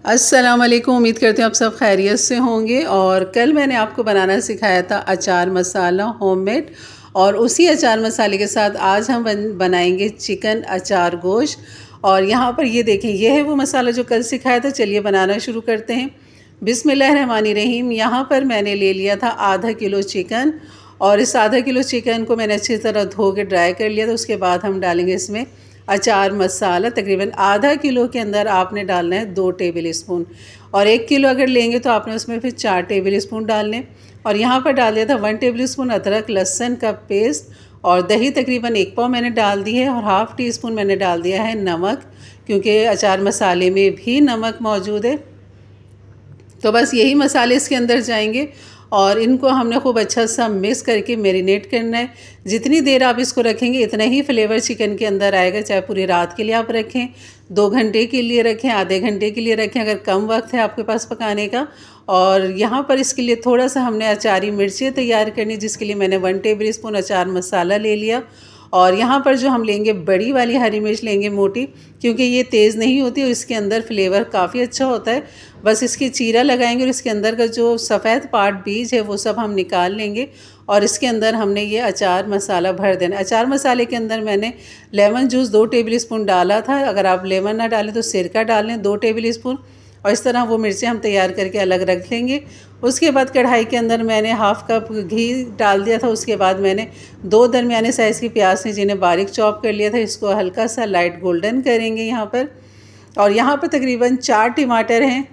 अस्सलाम वालेकुम। उम्मीद करती हूँ आप सब खैरियत से होंगे। और कल मैंने आपको बनाना सिखाया था अचार मसाला होममेड, और उसी अचार मसाले के साथ आज हम बनाएंगे चिकन अचार गोश्त। और यहाँ पर ये देखें, ये है वो मसाला जो कल सिखाया था। चलिए बनाना शुरू करते हैं। बिस्मिल्लाहिर्रहमानिर्रहीम। यहाँ पर मैंने ले लिया था आधा किलो चिकन, और इस आधा किलो चिकन को मैंने अच्छी तरह धो के ड्राई कर लिया था। उसके बाद हम डालेंगे इसमें अचार मसाला। तकरीबन आधा किलो के अंदर आपने डालना है 2 टेबल स्पून, और 1 किलो अगर लेंगे तो आपने उसमें फिर 4 टेबल स्पून डालने। और यहाँ पर डाल दिया था 1 टेबल स्पून अदरक लहसुन का पेस्ट, और दही तकरीबन 1 पाव मैंने डाल दी है, और हाफ़ टी स्पून मैंने डाल दिया है नमक, क्योंकि अचार मसाले में भी नमक मौजूद है। तो बस यही मसाले इसके अंदर जाएंगे, और इनको हमने खूब अच्छा सा मिक्स करके मैरिनेट करना है। जितनी देर आप इसको रखेंगे इतना ही फ्लेवर चिकन के अंदर आएगा। चाहे पूरी रात के लिए आप रखें, 2 घंटे के लिए रखें, आधे घंटे के लिए रखें, अगर कम वक्त है आपके पास पकाने का। और यहाँ पर इसके लिए थोड़ा सा हमने अचारी मिर्चें तैयार करनी, जिसके लिए मैंने 1 टेबल स्पून अचार मसाला ले लिया। और यहाँ पर जो हम लेंगे बड़ी वाली हरी मिर्च लेंगे मोटी, क्योंकि ये तेज़ नहीं होती और इसके अंदर फ्लेवर काफ़ी अच्छा होता है। बस इसकी चीरा लगाएंगे और इसके अंदर का जो सफ़ेद पार्ट बीज है वो सब हम निकाल लेंगे, और इसके अंदर हमने ये अचार मसाला भर देना। अचार मसाले के अंदर मैंने लेमन जूस 2 टेबल स्पून डाला था। अगर आप लेमन ना डालें तो सिरका डाल लें 2 टेबल स्पून। और इस तरह वो मिर्चें हम तैयार करके अलग रख लेंगे। उसके बाद कढ़ाई के अंदर मैंने हाफ़ कप घी डाल दिया था। उसके बाद मैंने 2 दरमियाने साइज़ की प्याज थी जिन्हें बारीक चॉप कर लिया था। इसको हल्का सा लाइट गोल्डन करेंगे यहाँ पर। और यहाँ पर तकरीबन 4 टमाटर हैं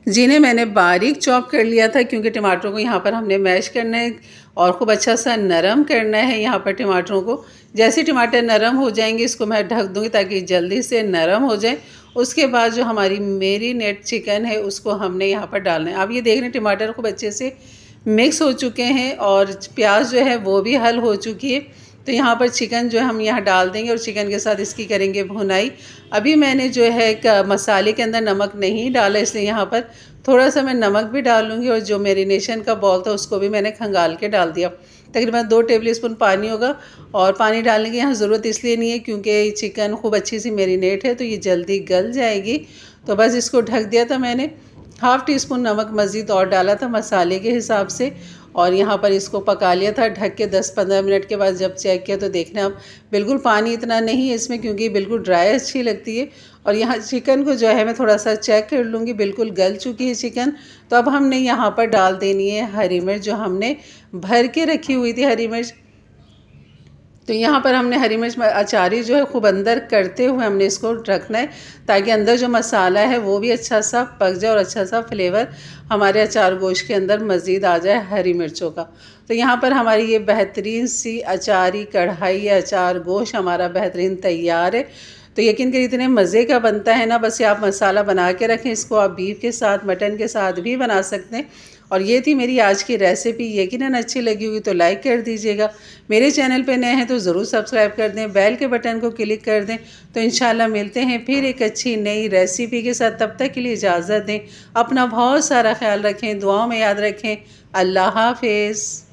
जिन्हें मैंने बारीक चॉप कर लिया था, क्योंकि टमाटरों को यहाँ पर हमने मैश करना है और ख़ूब अच्छा सा नरम करना है। यहाँ पर टमाटरों को जैसे टमाटर नरम हो जाएंगे इसको मैं ढक दूँगी ताकि जल्दी से नरम हो जाए। उसके बाद जो हमारी मैरिनेट चिकन है उसको हमने यहाँ पर डालना है। अब ये देख रहे हैं टमाटर खूब अच्छे से मिक्स हो चुके हैं और प्याज जो है वो भी हल हो चुकी है। तो यहाँ पर चिकन जो है हम यहाँ डाल देंगे और चिकन के साथ इसकी करेंगे भुनाई। अभी मैंने जो है मसाले के अंदर नमक नहीं डाला, इसलिए यहाँ पर थोड़ा सा मैं नमक भी डाल लूँगी। और जो मैरिनेशन का बॉल था उसको भी मैंने खंगाल के डाल दिया। तकरीबन 2 टेबल स्पून पानी होगा, और पानी डालने की यहाँ ज़रूरत इसलिए नहीं है क्योंकि चिकन खूब अच्छी सी मैरिनेट है तो ये जल्दी गल जाएगी। तो बस इसको ढक दिया था मैंने। हाफ़ टी स्पून नमक मज़ीद और डाला था मसाले के हिसाब से, और यहाँ पर इसको पका लिया था ढक के। 10-15 मिनट के बाद जब चेक किया तो देखना आप बिल्कुल पानी इतना नहीं है इसमें, क्योंकि बिल्कुल ड्राई अच्छी लगती है। और यहाँ चिकन को जो है मैं थोड़ा सा चेक कर लूँगी, बिल्कुल गल चुकी है चिकन। तो अब हमने यहाँ पर डाल देनी है हरी मिर्च, जो हमने भर के रखी हुई थी हरी मिर्च। तो यहाँ पर हमने हरी मिर्च अचारी जो है खूब अंदर करते हुए हमने इसको रखना है, ताकि अंदर जो मसाला है वो भी अच्छा सा पक जाए और अच्छा सा फ्लेवर हमारे अचार गोश्त के अंदर मज़ीद आ जाए हरी मिर्चों का। तो यहाँ पर हमारी ये बेहतरीन सी अचारी कढ़ाई अचार गोश्त हमारा बेहतरीन तैयार है। तो यकीन करिए इतने मज़े का बनता है ना। बस ये आप मसाला बना के रखें। इसको आप बीफ के साथ मटन के साथ भी बना सकते हैं। और ये थी मेरी आज की रेसिपी। यकीनन अच्छी लगी हुई तो लाइक कर दीजिएगा। मेरे चैनल पे नए हैं तो ज़रूर सब्सक्राइब कर दें, बेल के बटन को क्लिक कर दें। तो इंशाल्लाह मिलते हैं फिर एक अच्छी नई रेसिपी के साथ। तब तक के लिए इजाज़त दें। अपना बहुत सारा ख्याल रखें, दुआओं में याद रखें। अल्लाह हाफ़िज़।